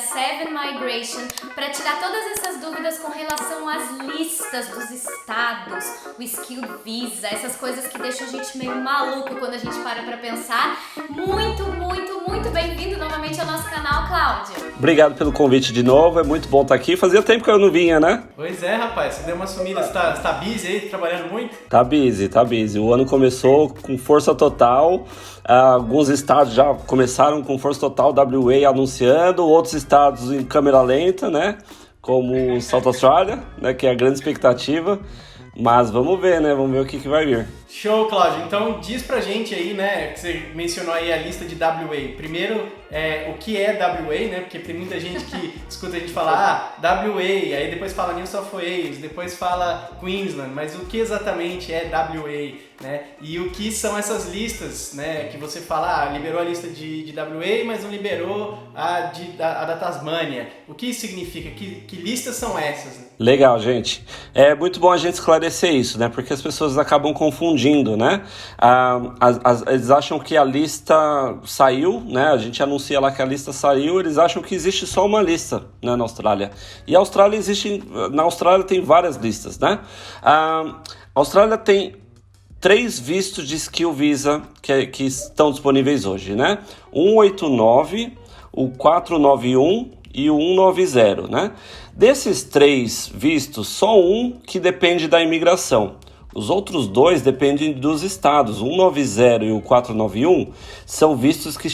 Seven Migration para tirar todas essas dúvidas com relação às listas dos estados, o Skilled Visa, essas coisas que deixam a gente meio maluco quando a gente para pensar. Muito bem-vindo novamente ao nosso canal, Cláudio. Obrigado pelo convite de novo, é muito bom estar aqui. Fazia tempo que eu não vinha, né? Pois é, rapaz, você deu uma sumida, você tá busy aí, trabalhando muito? Tá busy. O ano começou com força total, alguns estados já começaram com força total, WA anunciando, outros estados em câmera lenta, né? Como South Australia, né? Que é a grande expectativa. Mas vamos ver, né? Vamos ver o que vai vir. Show, Cláudio. Então diz pra gente aí, né, que você mencionou aí a lista de WA. Primeiro, o que é WA, né? Porque tem muita gente que escuta a gente falar WA, aí depois fala New South Wales, depois fala Queensland, mas o que exatamente é WA, né? E o que são essas listas, né? Que você fala, liberou a lista de WA, mas não liberou a da Tasmânia. O que isso significa? Que listas são essas? Né? Legal, gente. É muito bom a gente esclarecer isso, né? Porque as pessoas acabam confundindo, né? Eles acham que a lista saiu, né? A gente anuncia lá que a lista saiu, eles acham que existe só uma lista, né, na Austrália. E na Austrália tem várias listas, né? A Austrália tem 3 vistos de Skill Visa que estão disponíveis hoje, né? 189, o 491 e o 190, né? Desses 3 vistos, só um que depende da imigração. Os outros 2 dependem dos estados. O 190 e o 491 são vistos que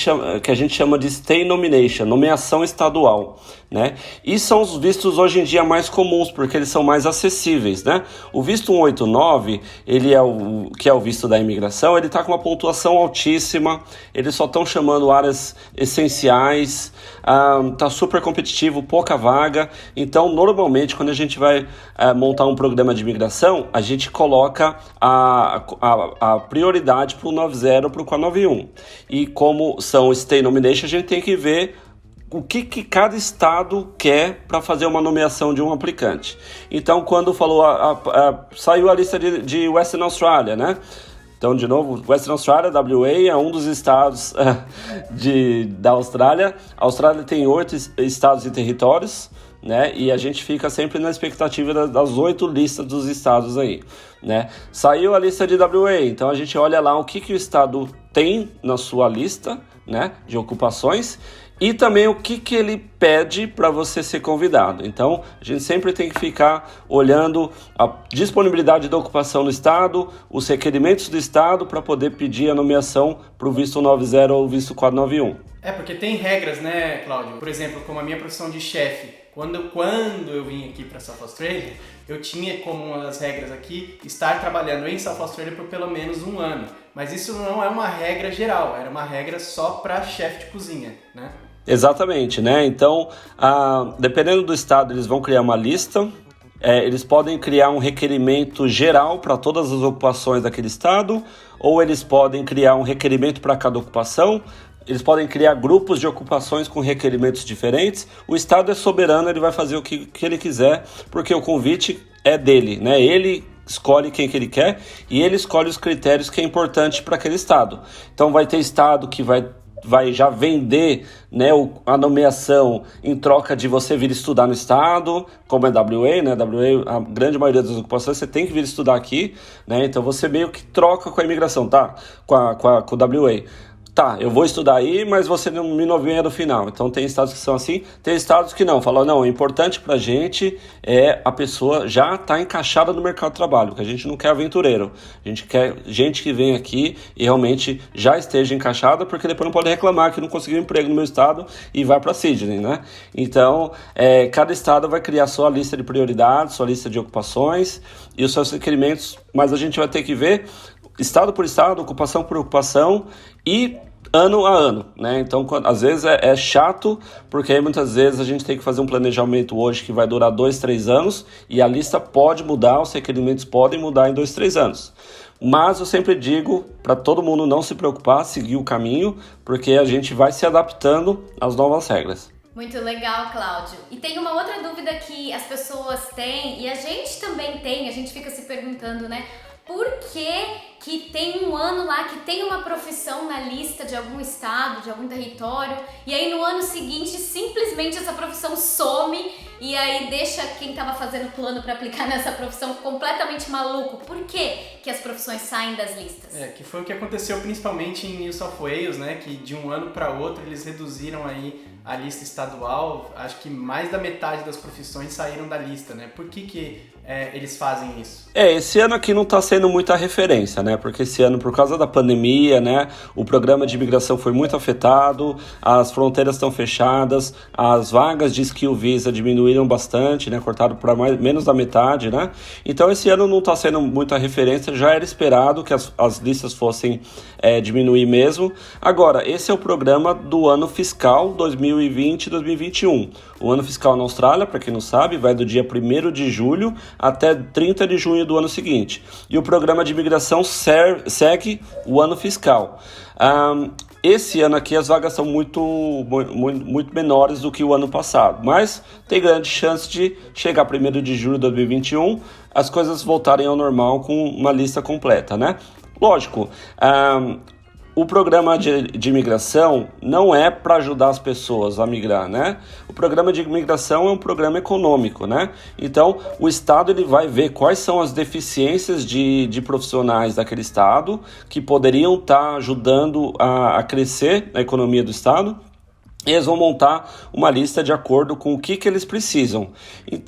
a gente chama de State Nomination, nomeação estadual, né? E são os vistos hoje em dia mais comuns, porque eles são mais acessíveis, né? O visto 189, ele é o visto da imigração, ele está com uma pontuação altíssima, eles só estão chamando áreas essenciais, tá super competitivo, pouca vaga. Então, normalmente, quando a gente vai montar um programa de imigração, a gente coloca a prioridade para o 90, para o 491. E como são State Nomination, a gente tem que ver o que cada estado quer para fazer uma nomeação de um aplicante. Então, quando falou, saiu a lista de Western Australia, né? Então, de novo, Western Australia, WA, é um dos estados da Austrália. A Austrália tem 8 estados e territórios, né? E a gente fica sempre na expectativa das 8 listas dos estados aí, né? Saiu a lista de WA, então a gente olha lá o que o estado tem na sua lista, né, de ocupações, e também o que ele pede para você ser convidado. Então, a gente sempre tem que ficar olhando a disponibilidade da ocupação no estado, os requerimentos do estado para poder pedir a nomeação para o visto 90 ou visto 491. Porque tem regras, né, Cláudio? Por exemplo, como a minha profissão de chefe, quando eu vim aqui para South Australia, eu tinha como uma das regras aqui estar trabalhando em South Australia por pelo menos 1 ano. Mas isso não é uma regra geral, era uma regra só para chefe de cozinha, né? Exatamente, né? Então, dependendo do estado, eles vão criar uma lista, eles podem criar um requerimento geral para todas as ocupações daquele estado, ou eles podem criar um requerimento para cada ocupação. Eles podem criar grupos de ocupações com requerimentos diferentes. O estado é soberano, ele vai fazer o que ele quiser, porque o convite é dele, né? Ele escolhe quem que ele quer e ele escolhe os critérios que é importante para aquele estado. Então vai ter estado que vai já vender, né, a nomeação em troca de você vir estudar no estado, como é WA, né? WA, a grande maioria das ocupações você tem que vir estudar aqui, né? Então você meio que troca com a imigração, tá? Com o WA. Tá, eu vou estudar aí, mas você não me nomeia no final. Então tem estados que são assim, tem estados que não. Falam, não, o importante pra gente é a pessoa já estar encaixada no mercado de trabalho, porque a gente não quer aventureiro. A gente quer gente que vem aqui e realmente já esteja encaixada, porque depois não pode reclamar que não conseguiu emprego no meu estado e vai para Sydney, né? Então, cada estado vai criar sua lista de prioridades, sua lista de ocupações e os seus requerimentos, mas a gente vai ter que ver estado por estado, ocupação por ocupação e ano a ano, né? Então, às vezes é chato, porque aí muitas vezes a gente tem que fazer um planejamento hoje que vai durar 2, 3 anos e a lista pode mudar, os requerimentos podem mudar em 2, 3 anos. Mas eu sempre digo para todo mundo não se preocupar, seguir o caminho, porque a gente vai se adaptando às novas regras. Muito legal, Cláudio. E tem uma outra dúvida que as pessoas têm, e a gente também tem, a gente fica se perguntando, né? por que tem um ano lá que tem uma profissão na lista de algum estado, de algum território, e aí no ano seguinte simplesmente essa profissão some e aí deixa quem estava fazendo plano para aplicar nessa profissão completamente maluco. Por que as profissões saem das listas? Que foi o que aconteceu principalmente em New South Wales, né? Que de um ano para outro eles reduziram aí a lista estadual. Acho que mais da metade das profissões saíram da lista, né? Por que eles fazem isso? Esse ano aqui não está sendo muita referência, né? Porque esse ano, por causa da pandemia, né? O programa de imigração foi muito afetado, as fronteiras estão fechadas, as vagas de Skill Visa diminuíram bastante, né? Cortaram para menos da metade, né? Então esse ano não está sendo muita referência, já era esperado que as listas fossem diminuir mesmo. Agora, esse é o programa do ano fiscal 2020-2021. O ano fiscal na Austrália, para quem não sabe, vai do dia 1º de julho até 30 de junho do ano seguinte. E o programa de imigração segue o ano fiscal. Esse ano aqui as vagas são muito menores do que o ano passado, mas tem grande chance de chegar 1º de julho de 2021, as coisas voltarem ao normal com uma lista completa, né? Lógico, o programa de imigração não é para ajudar as pessoas a migrar, né? O programa de imigração é um programa econômico, né? Então, o Estado ele vai ver quais são as deficiências de profissionais daquele Estado que poderiam estar ajudando a crescer a economia do Estado. E eles vão montar uma lista de acordo com o que eles precisam.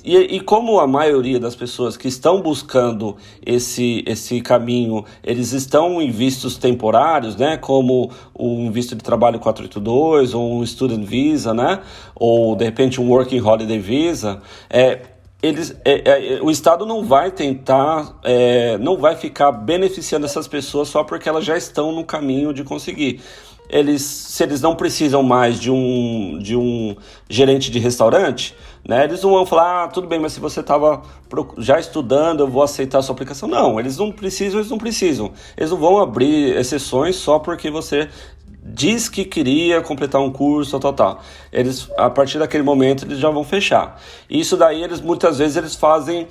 E como a maioria das pessoas que estão buscando esse caminho, eles estão em vistos temporários, né? Como um visto de trabalho 482, ou um Student Visa, né? Ou, de repente, um Working Holiday Visa, o Estado não vai tentar, não vai ficar beneficiando essas pessoas só porque elas já estão no caminho de conseguir. Se eles não precisam mais de um gerente de restaurante, né, eles não vão falar, tudo bem, mas se você estava já estudando, eu vou aceitar a sua aplicação. Não, eles não precisam. Eles não vão abrir exceções só porque você diz que queria completar um curso, tal. Eles, a partir daquele momento, eles já vão fechar. Isso daí, muitas vezes, eles fazem,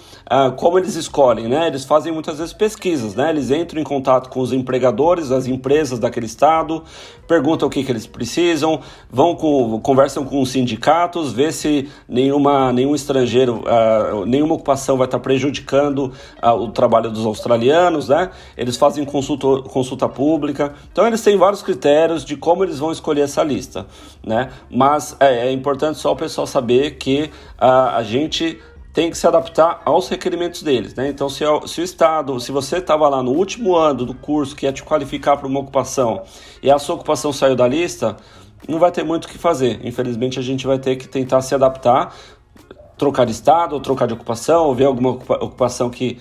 como eles escolhem, né? Eles fazem muitas vezes pesquisas, né? Eles entram em contato com os empregadores, as empresas daquele estado, perguntam o que eles precisam, conversam com os sindicatos, vê se nenhum estrangeiro, nenhuma ocupação vai estar prejudicando o trabalho dos australianos, né? Eles fazem consulta pública. Então, eles têm vários critérios de como eles vão escolher essa lista, né? Mas é importante só o pessoal saber que a gente tem que se adaptar aos requerimentos deles, né? Então, se o Estado, se você estava lá no último ano do curso que ia te qualificar para uma ocupação e a sua ocupação saiu da lista, não vai ter muito o que fazer. Infelizmente, a gente vai ter que tentar se adaptar, trocar de estado ou trocar de ocupação, ou ver alguma ocupação que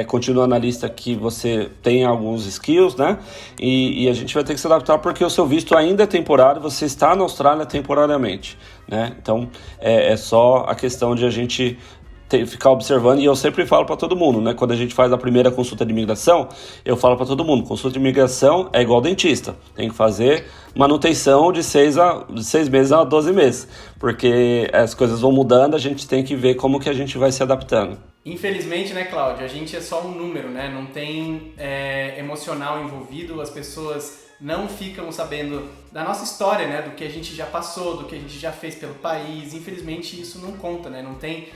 continua na lista que você tem alguns skills, né? E a gente vai ter que se adaptar porque o seu visto ainda é temporário, você está na Austrália temporariamente, né? Então, é só a questão de a gente ficar observando, e eu sempre falo para todo mundo, né? Quando a gente faz a primeira consulta de imigração, eu falo para todo mundo, consulta de imigração é igual dentista, tem que fazer manutenção de 6 meses a 12 meses, porque as coisas vão mudando, a gente tem que ver como que a gente vai se adaptando. Infelizmente, né, Cláudio, a gente é só um número, né? Não tem emocional envolvido, as pessoas não ficam sabendo da nossa história, né? Do que a gente já passou, do que a gente já fez pelo país. Infelizmente, isso não conta, né? Não tem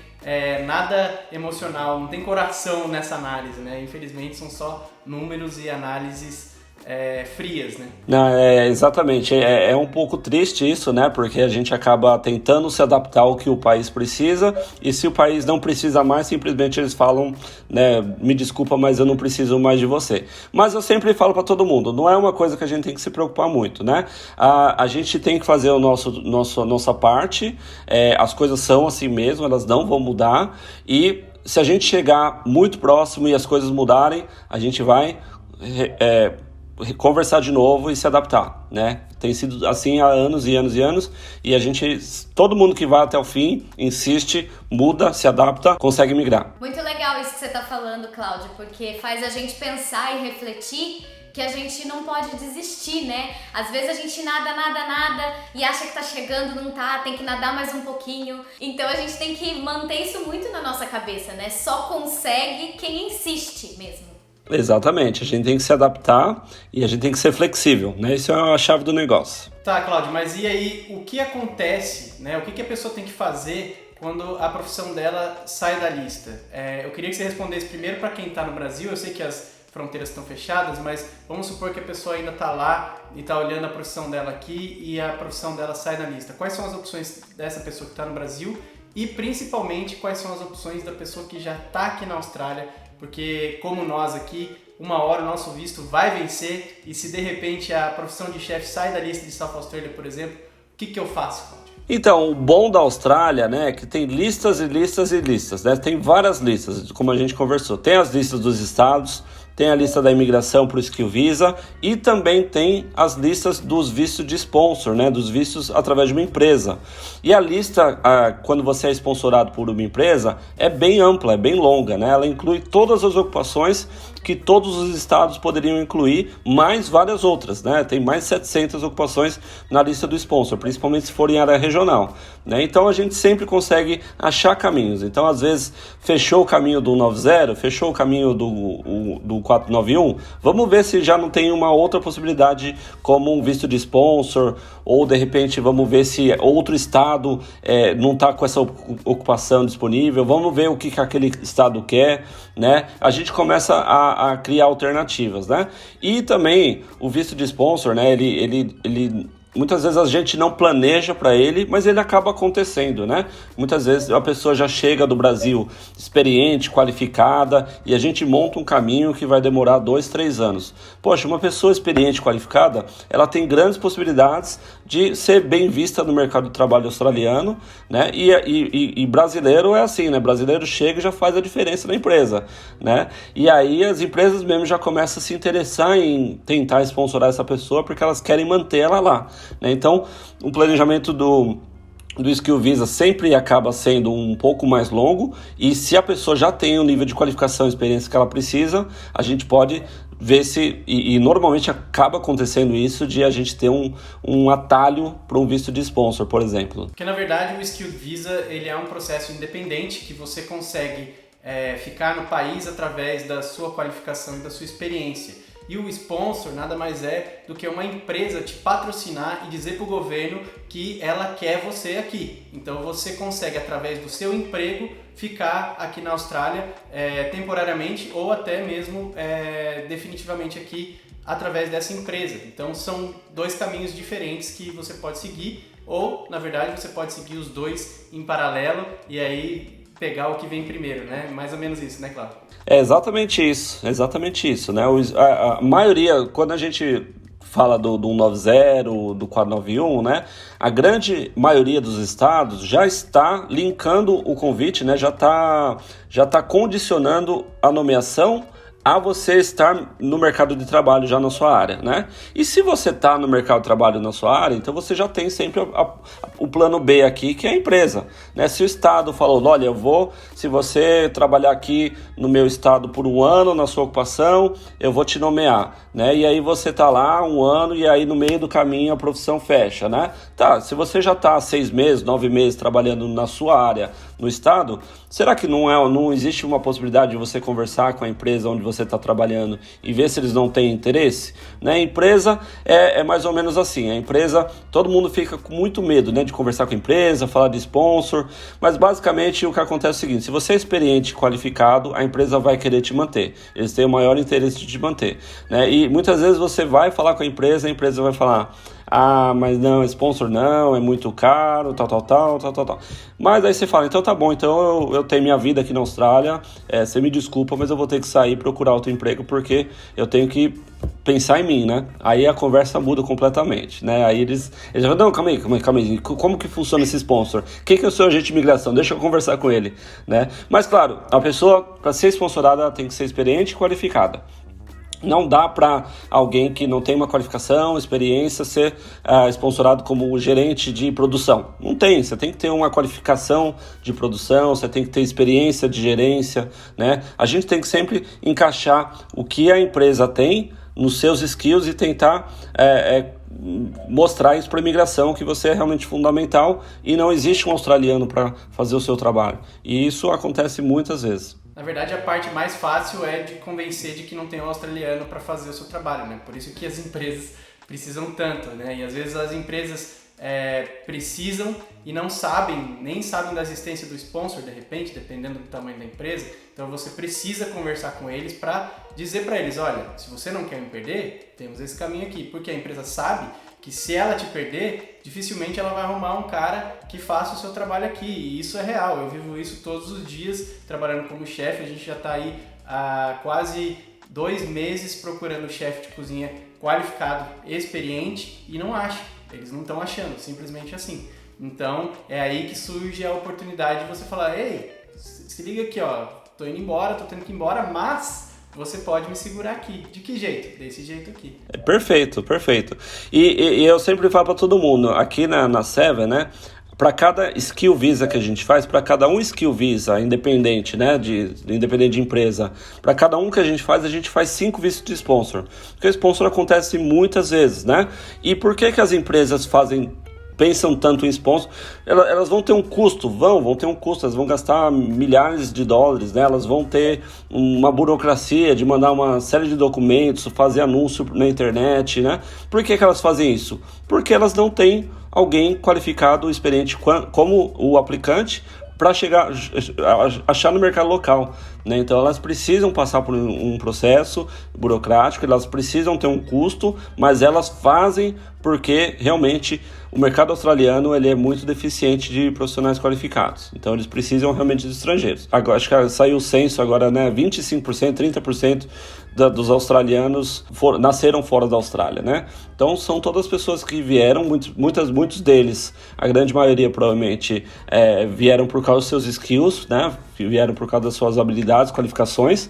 nada emocional, não tem coração nessa análise, né? Infelizmente, são só números e análises frias, né? Não, exatamente. É um pouco triste isso, né? Porque a gente acaba tentando se adaptar ao que o país precisa, e se o país não precisa mais, simplesmente eles falam, né? Me desculpa, mas eu não preciso mais de você. Mas eu sempre falo para todo mundo, não é uma coisa que a gente tem que se preocupar muito, né? A gente tem que fazer a nossa parte, as coisas são assim mesmo, elas não vão mudar, e se a gente chegar muito próximo e as coisas mudarem, a gente vai conversar de novo e se adaptar, né? Tem sido assim há anos e anos e anos, e todo mundo que vai até o fim, insiste, muda, se adapta, consegue migrar. Muito legal isso que você tá falando, Cláudio, porque faz a gente pensar e refletir que a gente não pode desistir, né? Às vezes a gente nada e acha que tá chegando, não tá, tem que nadar mais um pouquinho. Então a gente tem que manter isso muito na nossa cabeça, né? Só consegue quem insiste mesmo. Exatamente, a gente tem que se adaptar e a gente tem que ser flexível, né? Isso é a chave do negócio. Tá, Cláudio, mas e aí, o que acontece, né? O que a pessoa tem que fazer quando a profissão dela sai da lista? Eu queria que você respondesse primeiro para quem está no Brasil. Eu sei que as fronteiras estão fechadas, mas vamos supor que a pessoa ainda está lá e está olhando a profissão dela aqui e a profissão dela sai da lista. Quais são as opções dessa pessoa que está no Brasil e, principalmente, quais são as opções da pessoa que já está aqui na Austrália? Porque, como nós aqui, uma hora o nosso visto vai vencer e se de repente a profissão de chefe sai da lista de South Australia, por exemplo, o que eu faço, Cláudio? Então, o bom da Austrália, né, é que tem listas e listas e listas, né? Tem várias listas, como a gente conversou. Tem as listas dos estados, tem a lista da imigração para o Skill Visa e também tem as listas dos vistos de sponsor, né, dos vistos através de uma empresa. E a lista, quando você é sponsorado por uma empresa, é bem ampla, é bem longa, né? Ela inclui todas as ocupações que todos os estados poderiam incluir, mais várias outras, né? Tem mais 700 ocupações na lista do sponsor, principalmente se for em área regional, né? Então a gente sempre consegue achar caminhos. Então, às vezes, fechou o caminho do 190, fechou o caminho do 491, vamos ver se já não tem uma outra possibilidade como um visto de sponsor, ou de repente vamos ver se outro estado não está com essa ocupação disponível, vamos ver o que aquele estado quer, né? A gente começa a criar alternativas, né? E também o visto de sponsor, né? Ele muitas vezes a gente não planeja para ele, mas ele acaba acontecendo, né? Muitas vezes a pessoa já chega do Brasil experiente, qualificada, e a gente monta um caminho que vai demorar 2-3 anos. Poxa, uma pessoa experiente, qualificada, ela tem grandes possibilidades de ser bem vista no mercado de trabalho australiano, né? E brasileiro é assim, né? Brasileiro chega e já faz a diferença na empresa, né? E aí as empresas mesmo já começam a se interessar em tentar sponsorar essa pessoa porque elas querem manter ela lá, né? Então, o planejamento do Skill Visa sempre acaba sendo um pouco mais longo, e se a pessoa já tem o nível de qualificação e experiência que ela precisa, a gente pode ver se, e normalmente acaba acontecendo isso, de a gente ter um atalho para um visto de sponsor, por exemplo. Porque na verdade o Skill Visa ele é um processo independente que você consegue ficar no país através da sua qualificação e da sua experiência. E o sponsor nada mais é do que uma empresa te patrocinar e dizer para o governo que ela quer você aqui. Então você consegue, através do seu emprego, ficar aqui na Austrália temporariamente ou até mesmo definitivamente aqui através dessa empresa. Então são dois caminhos diferentes que você pode seguir, ou na verdade você pode seguir os dois em paralelo e aí pegar o que vem primeiro, né? Mais ou menos isso, né, Cláudio? É exatamente isso, né? A maioria, quando a gente fala do 190, do 491, né? A grande maioria dos estados já está linkando o convite, né? Já está condicionando a nomeação a você estar no mercado de trabalho já na sua área, né? E se você está no mercado de trabalho na sua área, então você já tem sempre o plano B aqui, que é a empresa, né? Se o estado falou, olha, se você trabalhar aqui no meu estado por 1 ano na sua ocupação, eu vou te nomear, né? E aí você está lá 1 ano e aí no meio do caminho a profissão fecha, né? Tá, se você já está 6 meses, 9 meses trabalhando na sua área, no estado, será que não existe uma possibilidade de você conversar com a empresa onde você está trabalhando e ver se eles não têm interesse? Né? A empresa é mais ou menos assim, a empresa, todo mundo fica com muito medo, né, de conversar com a empresa, falar de sponsor, mas basicamente o que acontece é o seguinte, se você é experiente e qualificado, a empresa vai querer te manter, eles têm o maior interesse de te manter, né? E muitas vezes você vai falar com a empresa vai falar, mas não, sponsor não, é muito caro, tal. Mas aí você fala, então tá bom, então eu tenho minha vida aqui na Austrália, você me desculpa, mas eu vou ter que sair e procurar outro emprego porque eu tenho que pensar em mim, né? Aí a conversa muda completamente, né? Aí eles falam, não, calma aí, como que funciona esse sponsor? Quem que é o seu agente de imigração? Deixa eu conversar com ele, né? Mas claro, a pessoa, para ser sponsorada, ela tem que ser experiente e qualificada. Não dá para alguém que não tem uma qualificação, experiência, ser sponsorado como gerente de produção. Não tem, você tem que ter uma qualificação de produção, você tem que ter experiência de gerência, né? A gente tem que sempre encaixar o que a empresa tem nos seus skills e tentar mostrar isso para a imigração, que você é realmente fundamental e não existe um australiano para fazer o seu trabalho. E isso acontece muitas vezes. Na verdade, a parte mais fácil é de convencer de que não tem um australiano para fazer o seu trabalho, né? Por isso que as empresas precisam tanto, né? E às vezes as empresas precisam e não sabem, nem sabem da existência do sponsor, de repente, dependendo do tamanho da empresa. Então você precisa conversar com eles para dizer para eles, olha, se você não quer me perder, temos esse caminho aqui, porque a empresa sabe que se ela te perder, dificilmente ela vai arrumar um cara que faça o seu trabalho aqui, e isso é real, eu vivo isso todos os dias, trabalhando como chefe, a gente já está aí há quase 2 meses procurando chefe de cozinha qualificado, experiente, e não acha. Eles não estão achando, simplesmente assim. Então, é aí que surge a oportunidade de você falar, ei, se liga aqui, ó, tô indo embora, tô tendo que ir embora, mas você pode me segurar aqui. De que jeito? Desse jeito aqui. Perfeito. E eu sempre falo para todo mundo, aqui na Seven, né? Para cada skill visa que a gente faz, para cada um skill visa independente, né, independente de empresa, para cada um que a gente faz 5 vistos de sponsor. Porque o sponsor acontece muitas vezes, né? E por que as empresas pensam tanto em sponsor? Elas vão ter um custo, vão ter um custo, elas vão gastar milhares de dólares, né? Elas vão ter uma burocracia de mandar uma série de documentos, fazer anúncio na internet, né? Por que elas fazem isso? Porque elas não têm alguém qualificado, experiente como o aplicante para achar no mercado local, né? Então elas precisam passar por um processo burocrático, elas precisam ter um custo, mas elas fazem porque realmente o mercado australiano ele é muito deficiente de profissionais qualificados, então eles precisam realmente de estrangeiros. Agora, acho que saiu o censo agora, né? 25%, 30% dos australianos nasceram fora da Austrália, né? Então são todas as pessoas que vieram, muitos deles, a grande maioria provavelmente vieram por causa dos seus skills, né? Vieram por causa das suas habilidades, qualificações,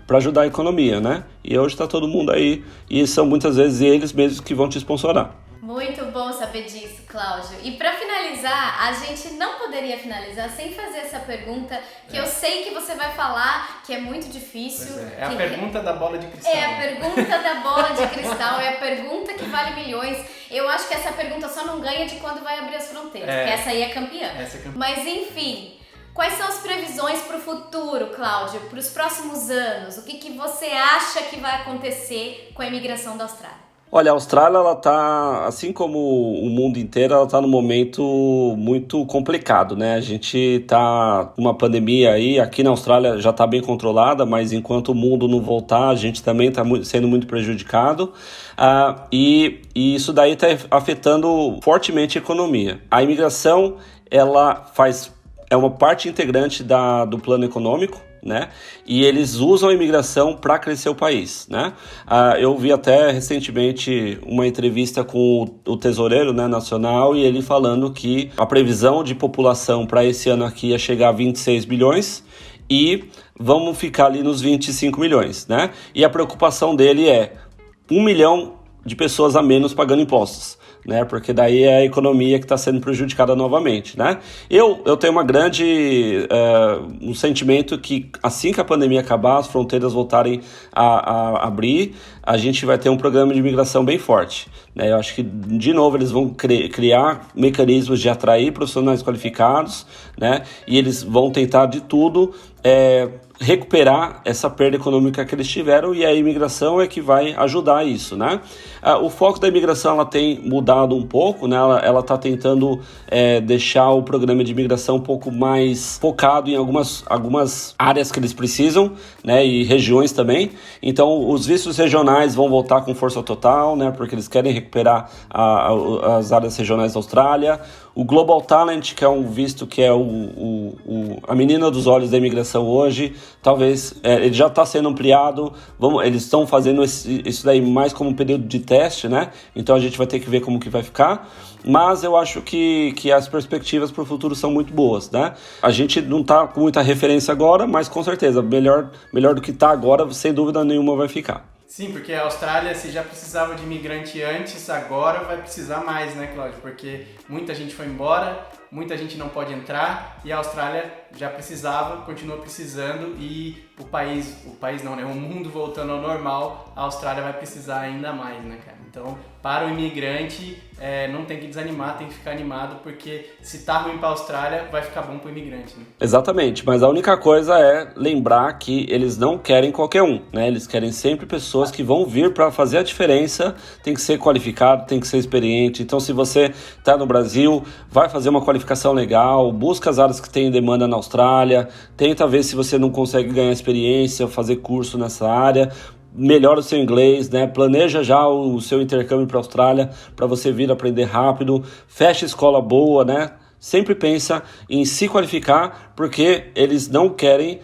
para ajudar a economia, né? E hoje está todo mundo aí, e são muitas vezes eles mesmos que vão te sponsorar. Muito bom saber disso, Cláudio. E para finalizar, a gente não poderia finalizar sem fazer essa pergunta que eu sei que você vai falar que é muito difícil. É a pergunta da bola de cristal. É a pergunta da bola de cristal, é a pergunta que vale milhões. Eu acho que essa pergunta só não ganha de quando vai abrir as fronteiras, porque essa aí é campeã. Mas enfim, quais são as previsões para o futuro, Cláudio, para os próximos anos? O que você acha que vai acontecer com a imigração da Austrália? Olha, a Austrália, ela tá, assim como o mundo inteiro, ela tá num momento muito complicado, né? A gente tá com uma pandemia aí, aqui na Austrália já tá bem controlada, mas enquanto o mundo não voltar, a gente também tá sendo muito prejudicado. E isso daí tá afetando fortemente a economia. A imigração, ela é uma parte integrante do plano econômico, né? E eles usam a imigração para crescer o país, né? Eu vi até recentemente uma entrevista com o tesoureiro, né, nacional, e ele falando que a previsão de população para esse ano aqui ia chegar a 26 bilhões e vamos ficar ali nos 25 milhões, né? E a preocupação dele é 1 milhão de pessoas a menos pagando impostos, né? Porque daí é a economia que está sendo prejudicada novamente, né? Eu tenho um sentimento que assim que a pandemia acabar, as fronteiras voltarem a abrir, a gente vai ter um programa de imigração bem forte, né? Eu acho que, de novo, eles vão criar mecanismos de atrair profissionais qualificados, né? E eles vão tentar de tudo recuperar essa perda econômica que eles tiveram, e a imigração é que vai ajudar isso, né? O foco da imigração ela tem mudado um pouco, né? Ela está tentando deixar o programa de imigração um pouco mais focado em algumas áreas que eles precisam, né? E regiões também. Então, os vistos regionais vão voltar com força total, né? Porque eles querem recuperar as áreas regionais da Austrália. O Global Talent, que é um visto que é a menina dos olhos da imigração hoje, talvez ele já está sendo ampliado. Eles estão fazendo isso daí mais como um período de teste, né? Então a gente vai ter que ver como que vai ficar. Mas eu acho que as perspectivas para o futuro são muito boas, né? A gente não está com muita referência agora, mas com certeza, melhor do que está agora, sem dúvida nenhuma vai ficar. Sim, porque a Austrália, se já precisava de imigrante antes, agora vai precisar mais, né, Cláudio? Porque muita gente foi embora, muita gente não pode entrar e a Austrália já precisava, continua precisando e o país não, né? O mundo voltando ao normal, a Austrália vai precisar ainda mais, né, cara? Então, para o imigrante, não tem que desanimar, tem que ficar animado, porque se tá ruim para a Austrália, vai ficar bom para o imigrante, né? Exatamente, mas a única coisa é lembrar que eles não querem qualquer um, né? Eles querem sempre pessoas que vão vir para fazer a diferença, tem que ser qualificado, tem que ser experiente. Então, se você está no Brasil, vai fazer uma qualificação legal, busca as áreas que tem demanda na Austrália, tenta ver se você não consegue ganhar experiência, fazer curso nessa área, melhora o seu inglês, né? Planeja já o seu intercâmbio para a Austrália para você vir aprender rápido, fecha escola boa, né? Sempre pensa em se qualificar, porque eles não querem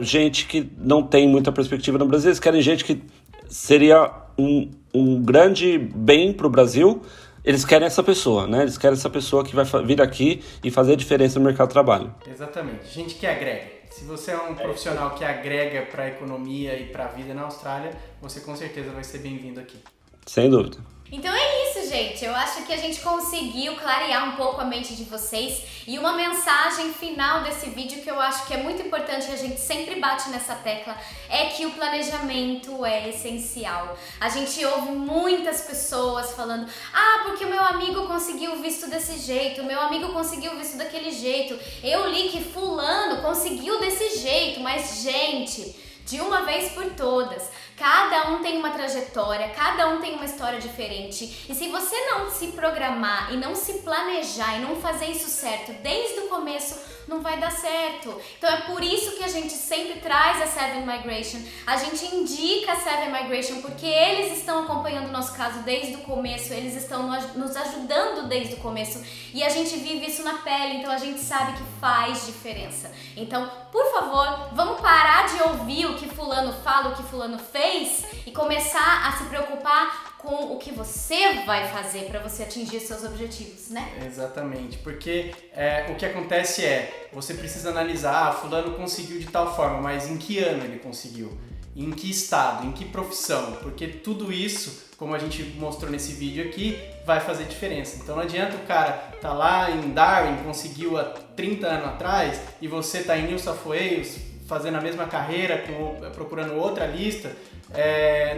gente que não tem muita perspectiva no Brasil, eles querem gente que seria um grande bem para o Brasil. Eles querem essa pessoa, né? Eles querem essa pessoa que vai vir aqui e fazer a diferença no mercado de trabalho. Exatamente, gente que agrega. Se você é um profissional que agrega para a economia e para a vida na Austrália, você com certeza vai ser bem-vindo aqui. Sem dúvida. Então é isso, gente. Eu acho que a gente conseguiu clarear um pouco a mente de vocês. E uma mensagem final desse vídeo que eu acho que é muito importante e a gente sempre bate nessa tecla é que o planejamento é essencial. A gente ouve muitas pessoas falando: ah, porque o meu amigo conseguiu o visto desse jeito, o meu amigo conseguiu o visto daquele jeito, eu li que fulano conseguiu desse jeito. Mas, gente, de uma vez por todas, cada um tem uma trajetória, cada um tem uma história diferente. E se você não se programar e não se planejar e não fazer isso certo desde o começo, não vai dar certo. Então é por isso que a gente sempre traz a Seven Migration, a gente indica a Seven Migration, porque eles estão acompanhando o nosso caso desde o começo, eles estão nos ajudando desde o começo e a gente vive isso na pele, então a gente sabe que faz diferença. Então, por favor, vamos parar de ouvir o que fulano fala, o que fulano fez e começar a se preocupar com o que você vai fazer para você atingir seus objetivos, né? Exatamente, porque o que acontece você precisa analisar, fulano conseguiu de tal forma, mas em que ano ele conseguiu? Em que estado? Em que profissão? Porque tudo isso, como a gente mostrou nesse vídeo aqui, vai fazer diferença. Então não adianta o cara tá lá em Darwin, conseguiu há 30 anos atrás, e você tá em New South Wales fazendo a mesma carreira, procurando outra lista,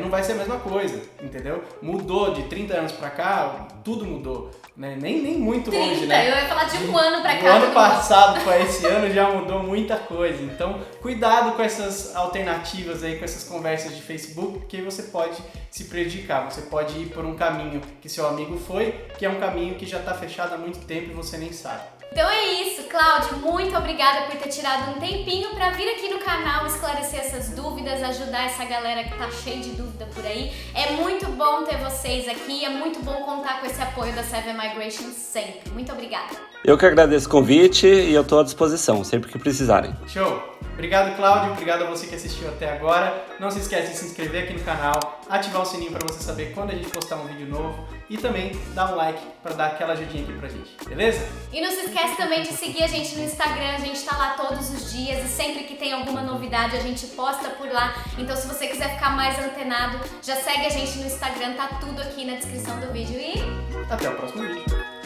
não vai ser a mesma coisa, entendeu? Mudou de 30 anos pra cá, tudo mudou, né? Nem muito 30, longe, né? Eu ia falar de um ano pra cá. Do ano passado para esse ano já mudou muita coisa, então cuidado com essas alternativas aí, com essas conversas de Facebook, porque você pode se prejudicar, você pode ir por um caminho que seu amigo foi, que é um caminho que já tá fechado há muito tempo e você nem sabe. Então é isso, Cláudio, muito obrigada por ter tirado um tempinho para vir aqui no canal esclarecer essas dúvidas, ajudar essa galera que tá cheia de dúvida por aí. É muito bom ter vocês aqui, é muito bom contar com esse apoio da Seven Migration sempre. Muito obrigada. Eu que agradeço o convite e eu estou à disposição, sempre que precisarem. Show! Obrigado, Cláudio, obrigado a você que assistiu até agora. Não se esquece de se inscrever aqui no canal, ativar o sininho para você saber quando a gente postar um vídeo novo e também dar um like para dar aquela ajudinha aqui pra gente, beleza? E não se esquece também de seguir a gente no Instagram, a gente tá lá todos os dias e sempre que tem alguma novidade a gente posta por lá. Então se você quiser ficar mais antenado, já segue a gente no Instagram, tá tudo aqui na descrição do vídeo e até o próximo vídeo.